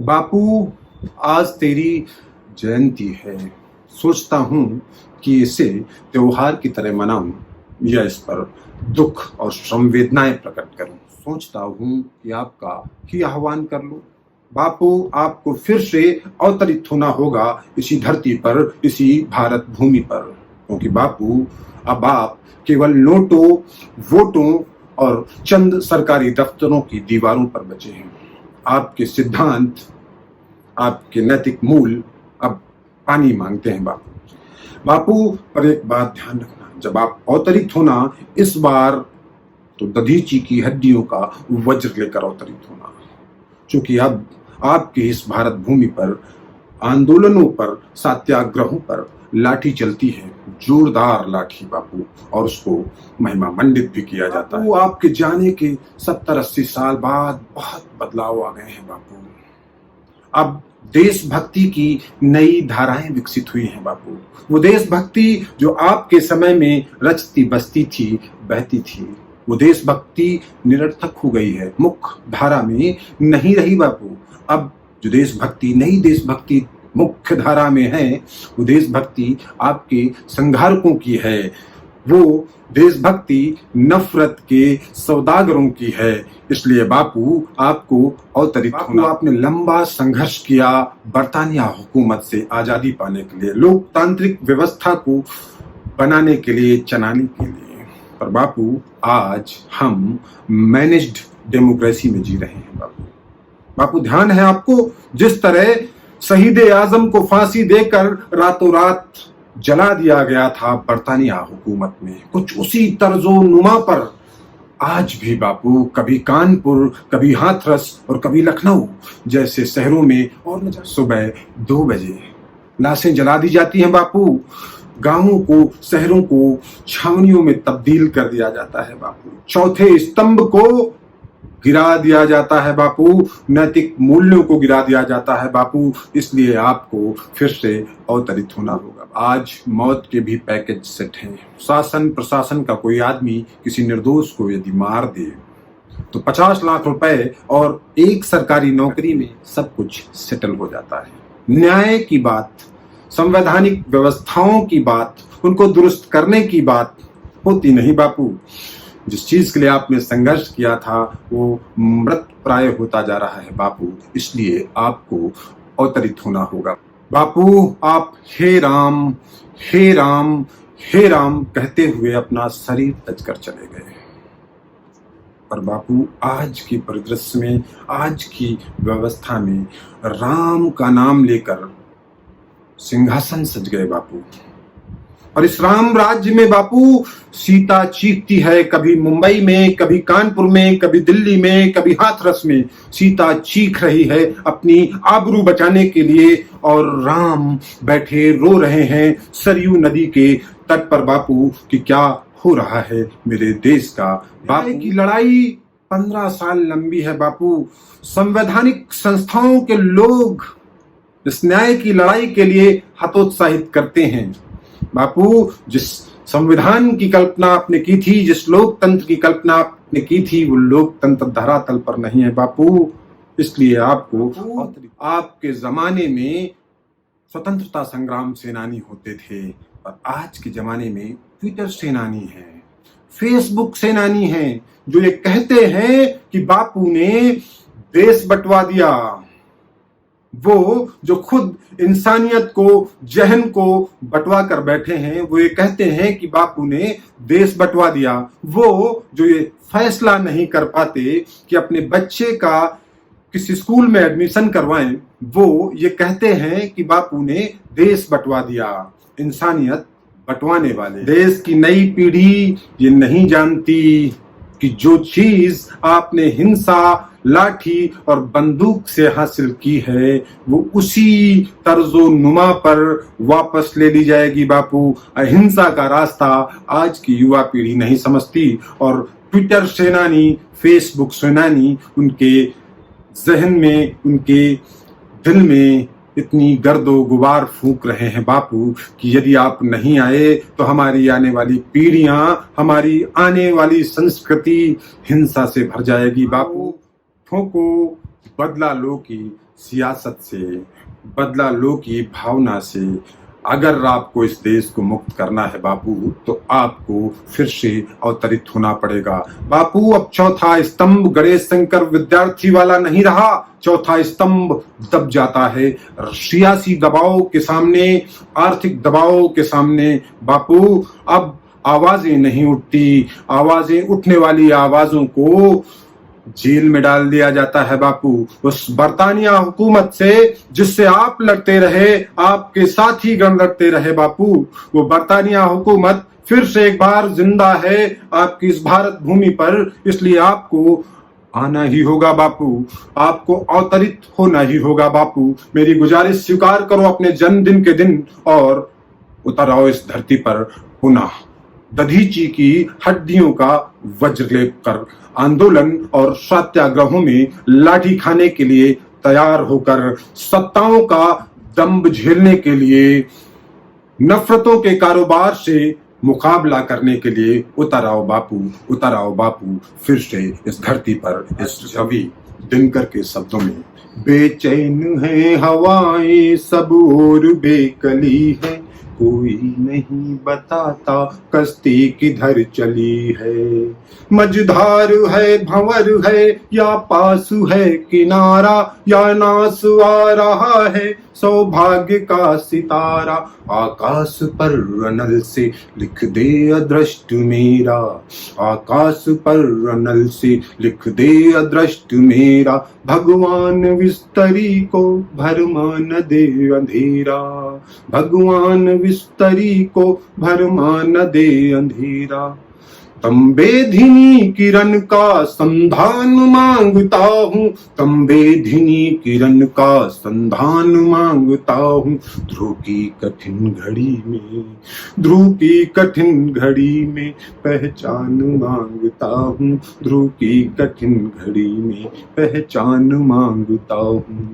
बापू, आज तेरी जयंती है। सोचता हूँ कि इसे त्योहार की तरह मनाऊं या इस पर दुख और संवेदनाएं प्रकट करूं। सोचता हूँ कि आपका ही आह्वान कर लूं। बापू, आपको फिर से अवतरित होना होगा इसी धरती पर, इसी भारत भूमि पर, क्योंकि बापू अब आप केवल नोटों, वोटों और चंद सरकारी दफ्तरों की दीवारों पर बचे हैं। आपके सिद्धांत, आपके नैतिक मूल अब पानी मांगते हैं। बापू, पर एक बात ध्यान रखना, जब आप अवतरित होना, इस बार तो दधीची की हड्डियों का वज्र लेकर अवतरित होना, क्योंकि अब आपके इस भारत भूमि पर आंदोलनों पर, सत्याग्रहों पर लाठी चलती है, जोरदार लाठी बापू, और उसको महिमा मंडित भी किया जाता है। आपके जाने के 70-80 साल बाद बहुत बदलाव आ गए हैं बापू। अब देशभक्ति की नई धाराएं विकसित हुई हैं बापू। वो देशभक्ति जो आपके समय में रचती बसती थी, बहती थी, वो देशभक्ति निरर्थक हो गई है, मुख्य धारा में नहीं रही बापू। अब जो देशभक्ति, नई देशभक्ति मुख्य धारा में है, वो देशभक्ति आपके संघारकों की है। वो देशभक्ति नफरत के सौदागरों की है। इसलिए बापू, आपको अवतरित होना। आपने लंबा संघर्ष किया बरतानिया हुकूमत से आजादी पाने के लिए, लोकतांत्रिक व्यवस्था को बनाने के लिए, चलाने के लिए। पर बापू, आज हम मैनेज्ड डेमोक्रेसी में जी रहे हैं बापू, ध्यान है आपको? जिस तरह शहीद आजम को फांसी देकर रातों रात जला दिया गया था बरतानिया हुकूमत में, कुछ उसी तर्जो नुमा पर आज भी बापू, कभी कानपुर, कभी हाथरस और कभी लखनऊ जैसे शहरों में और सुबह 2 बजे लाशें जला दी जाती हैं बापू। गांवों को, शहरों को छावनियों में तब्दील कर दिया जाता है बापू। चौथे स्तंभ को गिरा दिया जाता है बापू, नैतिक मूल्यों को गिरा दिया जाता है बापू। इसलिए आपको फिर से अवतरित होना होगा। आज मौत के भी पैकेज सेट हैं। शासन प्रशासन का कोई आदमी किसी निर्दोष को यदि मार दे तो 50 लाख रुपए और एक सरकारी नौकरी में सब कुछ सेटल हो जाता है। न्याय की बात, संवैधानिक व्यवस्थाओं की बात, उनको दुरुस्त करने की बात होती नहीं बापू। जिस चीज के लिए आपने संघर्ष किया था वो मृत प्राय होता जा रहा है बापू। इसलिए आपको अवतरित होना होगा बापू। आप हे राम, हे राम, हे राम कहते हुए अपना शरीर तज कर चले गए। पर बापू, आज की परिदृश्य में, आज की व्यवस्था में राम का नाम लेकर सिंहासन सज गए बापू। और इस राम राज्य में बापू, सीता चीखती है, कभी मुंबई में, कभी कानपुर में, कभी दिल्ली में, कभी हाथरस में। सीता चीख रही है अपनी आबरू बचाने के लिए, और राम बैठे रो रहे हैं सरयू नदी के तट पर बापू कि क्या हो रहा है मेरे देश का। बापू की लड़ाई 15 साल लंबी है बापू। संवैधानिक संस्थाओं के लोग इस न्याय की लड़ाई के लिए हतोत्साहित करते हैं बापू। जिस संविधान की कल्पना आपने की थी, जिस लोकतंत्र की कल्पना आपने की थी, वो लोकतंत्र धरातल पर नहीं है बापू। इसलिए आपको, आपके जमाने में स्वतंत्रता संग्राम सेनानी होते थे, और आज के जमाने में ट्विटर सेनानी हैं, फेसबुक सेनानी हैं, जो ये कहते हैं कि बापू ने देश बंटवा दिया। वो जो खुद इंसानियत को, जहन को बंटवा कर बैठे हैं, वो ये कहते हैं कि बापू ने देश बंटवा दिया। वो जो ये फैसला नहीं कर पाते कि अपने बच्चे का किसी स्कूल में एडमिशन करवाएं, वो ये कहते हैं कि बापू ने देश बंटवा दिया। इंसानियत बंटवाने वाले। देश की नई पीढ़ी ये नहीं जानती कि जो चीज आपने हिंसा, लाठी और बंदूक से हासिल की है, वो उसी तर्जो नुमा पर वापस ले ली जाएगी बापू। अहिंसा का रास्ता आज की युवा पीढ़ी नहीं समझती, और ट्विटर सेनानी, फेसबुक सेनानी उनके जहन में, उनके दिल में इतनी गर्दो गुबार फूंक रहे हैं बापू कि यदि आप नहीं आए तो हमारी आने वाली पीढ़ियां, हमारी आने वाली संस्कृति हिंसा से भर जाएगी बापू। ठोको, बदला लो की सियासत से, बदला लो की भावना से अगर आपको इस देश को मुक्त करना है बापू, तो आपको फिर से अवतरित होना पड़ेगा। बापू, अब चौथा स्तंभ गणेश शंकर विद्यार्थी वाला नहीं रहा। चौथा स्तंभ दब जाता है सियासी दबाव के सामने, आर्थिक दबाव के सामने। बापू, अब आवाजें नहीं उठती, आवाजें उठने वाली आवाजों को जेल में डाल दिया जाता है बापू। उस बरतानिया हुकूमत से जिससे आप लड़ते रहे, आपके साथी गण लड़ते रहे बापू, वो बरतानिया हुकूमत फिर से एक बार जिंदा है आपकी इस भारत भूमि पर। इसलिए आपको आना ही होगा बापू, आपको अवतरित होना ही होगा बापू। मेरी गुजारिश स्वीकार करो अपने जन्मदिन के दिन और उतर आओ इस धरती पर पुनः। दधीची की हड्डियों का वज्रलेप कर आंदोलन और सत्याग्रहों में लाठी खाने के लिए तैयार होकर, सत्ताओं का दंभ झेलने के लिए, नफरतों के कारोबार से मुकाबला करने के लिए उतर आओ बापू, उतर आओ बापू फिर से इस धरती पर। इस रवि दिनकर के शब्दों में, बेचैन है हवाएं सब और बेकली है, कोई नहीं बताता कश्ती किधर चली है। मझधार है भंवर है या पास है किनारा, या नास आ रहा है सौभाग्य का सितारा। आकाश पर रनल से लिख दे अदृष्ट मेरा, आकाश पर रनल से लिख दे अदृष्ट मेरा। भगवान विस्तरी को भरमा न दे अंधेरा, भगवान विस्तरी को भरमा न दे अंधेरा। तंबेधिनी किरण का संधान मांगता हूँ, तंबेधिनी किरण का संधान मांगता हूँ। ध्रुव की कठिन घड़ी में, ध्रुव की कठिन घड़ी में पहचान मांगता हूँ, ध्रुव की कठिन घड़ी में पहचान मांगता हूँ।